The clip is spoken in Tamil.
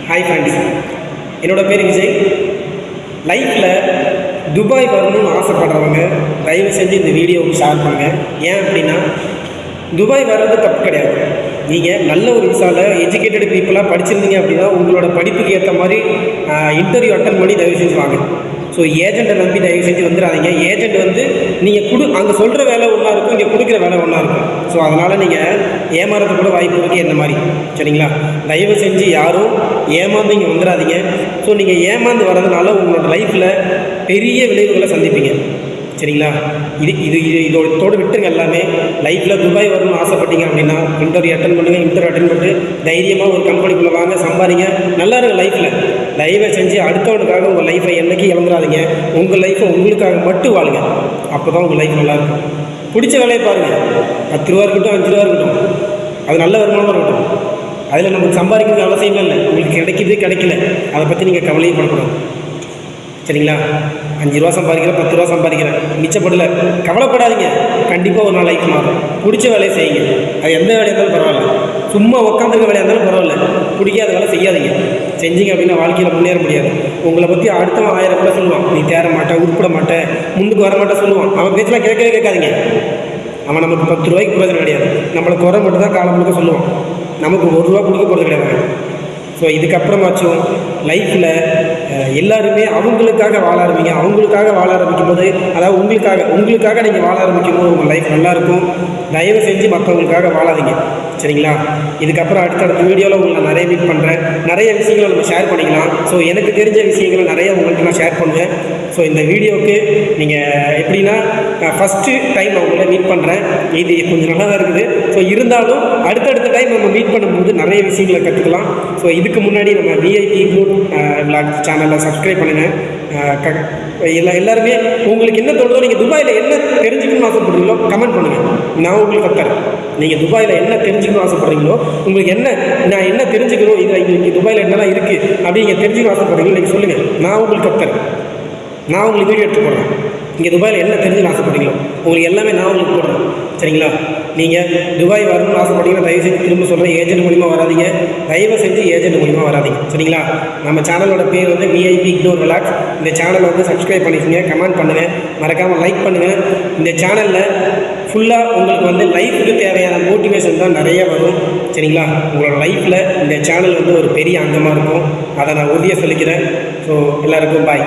ஹாய் ஃப்ரெண்ட்ஸ், என்னோடய பேர் விஜய். லைஃப்பில் துபாய் வரணும்னு ஆசைப்படுறவங்க தயவு செஞ்சு இந்த வீடியோவுக்கு ஷேர் பண்ணுங்கள். ஏன் அப்படின்னா, துபாய் வர்றது தப்பு கிடையாது. நீங்கள் நல்ல ஒரு விசாவில் எஜுகேட்டட் பீப்புளாக படிச்சிருந்தீங்க அப்படின்னா உங்களோட படிப்புக்கு ஏற்ற மாதிரி இன்டர்வியூ அட்டன் பண்ணி தயவு செஞ்சு வாங்க. ஸோ ஏஜெண்ட்டை நம்பி தயவு செஞ்சு வந்துடாதீங்க. ஏஜெண்ட் வந்து நீங்கள் அங்கே சொல்கிற வேலை ஒன்றா இருக்கும், இங்கே கொடுக்குற வேலை ஒன்றா இருக்கும். ஸோ அதனால் நீங்கள் ஏமாறது கூட வாய்ப்பு இருக்குது என்ன மாதிரி. சரிங்களா? தயவு செஞ்சு யாரும் ஏமாந்து இங்கே வந்துடாதீங்க. ஸோ நீங்கள் ஏமாந்து வர்றதுனால உங்களோட லைஃப்பில் பெரிய விளைவுகளை சந்திப்பீங்க. சரிங்களா? இதோட விட்டுருங்க. எல்லாமே லைஃப்பில் துபாய் வரணும்னு ஆசைப்பட்டீங்க அப்படின்னா இன்டர்வியூ அட்டன் பண்ணுங்கள். இன்டர்வியூ அட்டன் பண்ணிட்டு தைரியமாக ஒரு கம்பெனிக்குள்ளே வாங்க, சம்பாதிங்க, நல்லா இருங்க லைஃப்பில். தயவை செஞ்சு அடுத்தவனுக்காக உங்கள் லைஃப்பை என்றைக்கு இழந்துடாதீங்க. உங்கள் லைஃப்பை உங்களுக்காக மட்டும் வாழுங்க. அப்போ தான் உங்கள் லைஃப் நல்லாயிருக்கும். பிடிச்ச வேலையை பாருங்கள். 10 ரூபா இருக்கட்டும், 5 ரூபா இருக்கட்டும், அது நல்ல வருமானமாக இருக்கட்டும். அதில் நமக்கு சம்பாதிக்கிறது அவசியமே இல்லை. உங்களுக்கு கிடைக்கல, அதை பற்றி நீங்கள் கவலையே படக்கூடாது. சரிங்களா? 5 ரூபா சம்பாதிக்கிறேன், 10 ரூபா சம்பாதிக்கிறேன், மிச்சப்படலை, கவலைப்படாதீங்க. கண்டிப்பாக ஒரு நாள் லைஃப் மாறும். பிடிச்ச வேலையை செய்யுங்க. அது எந்த வேலையாக இருந்தாலும் பரவாயில்ல. சும்மா உட்காந்துருக்க வேலையாக இருந்தாலும் பரவாயில்ல. பிடிக்காத வேலை செய்யாதீங்க. செஞ்சீங்க அப்படின்னா வாழ்க்கையில் முன்னேற முடியாது. உங்களை பற்றி அடுத்தவன் 1000 கூட சொல்லுவான். நீ தேர மாட்டேன், உருப்பிட மாட்டேன், முன்னுக்கு வர மாட்டேன் சொல்லுவான். அவன் பேச்செலாம் கேட்காதீங்க. அவன் நமக்கு 10 ரூபாய்க்கு பிரயோஜனம் கிடையாது. நம்மளை குறை மட்டும் தான் காலம் முழுக்க சொல்லுவான். நமக்கு 1 ரூபா கொடுக்க போகிறது கிடையாது. ஸோ இதுக்கப்புறமாச்சும் லைஃப்பில் எல்லாருமே அவங்களுக்காக வாழ ஆரம்பிங்க. அவங்களுக்காக வாழ ஆரம்பிக்கும் போது, அதாவது உங்களுக்காக நீங்கள் வாழ ஆரம்பிக்கும் போது உங்கள் லைஃப் நல்லாயிருக்கும். தயவு செஞ்சு மற்றவங்களுக்காக வாழாதீங்க. சரிங்களா? இதுக்கப்புறம் அடுத்தடுத்த வீடியோவில் உங்களை நிறைய மீட் பண்ணுறேன். நிறைய விஷயங்களை நம்ம ஷேர் பண்ணிக்கலாம். ஸோ எனக்கு தெரிஞ்ச விஷயங்களை நிறைய உங்கள்கிட்ட நான் ஷேர் பண்ணுவேன். ஸோ இந்த வீடியோவுக்கு நீங்கள் எப்படின்னா ஃபஸ்ட்டு டைம் அவங்கள மீட் பண்ணுறேன். இது கொஞ்சம் நல்லா தான் இருக்குது. ஸோ இருந்தாலும் அடுத்தடுத்த டைம் நம்ம மீட் பண்ணும்போது நிறைய விஷயங்களை கற்றுக்கலாம். ஸோ இதுக்கு முன்னாடி நம்ம விஐபி குரூப் விளாக் சேனலில் சப்ஸ்கிரைப் பண்ணுங்கள். எல்லாருமே உங்களுக்கு என்ன தோணுதோ, நீங்கள் துபாயில் என்ன தெரிஞ்சுக்கணும்னு ஆசைப்படுறீங்களோ கமெண்ட் பண்ணுங்கள். நான் உங்களுக்கு கற்றுறேன். நீங்கள் துபாயில் என்ன தெரிஞ்சுக்கணும்னு ஆசைப்படுறீங்களோ, உங்களுக்கு நான் என்ன தெரிஞ்சுக்கணும், இங்கே துபாயில் என்னெல்லாம் இருக்குது அப்படி நீங்கள் தெரிஞ்சுக்கணும் ஆசைப்படுறீங்களோ நீங்கள் சொல்லுங்கள். நான் உங்களுக்கு கற்றுறேன். நான் உங்களுக்கு வீடியோ எடுத்து போடுறேன். இங்கே துபாயில் என்ன தெரிஞ்சுன்னு ஆசைப்படுறீங்களோ உங்களுக்கு எல்லாமே நான் உங்களுக்கு போடுறேன். சரிங்களா? நீங்கள் துபாய் வரணும்னு ஆசைப்பட்டீங்கன்னா தயவு செஞ்சு திரும்ப சொல்கிறேன், ஏஜென்ட் மூலிமா வராதிங்க. தயவு செஞ்சு ஏஜென்ட் மூலிமா வராதிங்க. சரிங்களா? நம்ம சேனலோட பேர் வந்து விஐபி இக்னோர் விளாக்ஸ். இந்த சேனலை வந்து சப்ஸ்கிரைப் பண்ணிக்கோங்க, கமெண்ட் பண்ணுங்கள், மறக்காமல் லைக் பண்ணுங்கள். இந்த சேனலில் ஃபுல்லாக உங்களுக்கு வந்து லைஃபுக்கு தேவையான மோட்டிவேஷன் தான் நிறைய வரும். சரிங்களா? உங்களோட லைஃப்பில் இந்த சேனல் வந்து ஒரு பெரிய அங்கமாக இருக்கும். அதை நான் உறுதியாக சொல்லிக்கிறேன். ஸோ எல்லாருக்கும் பாய்.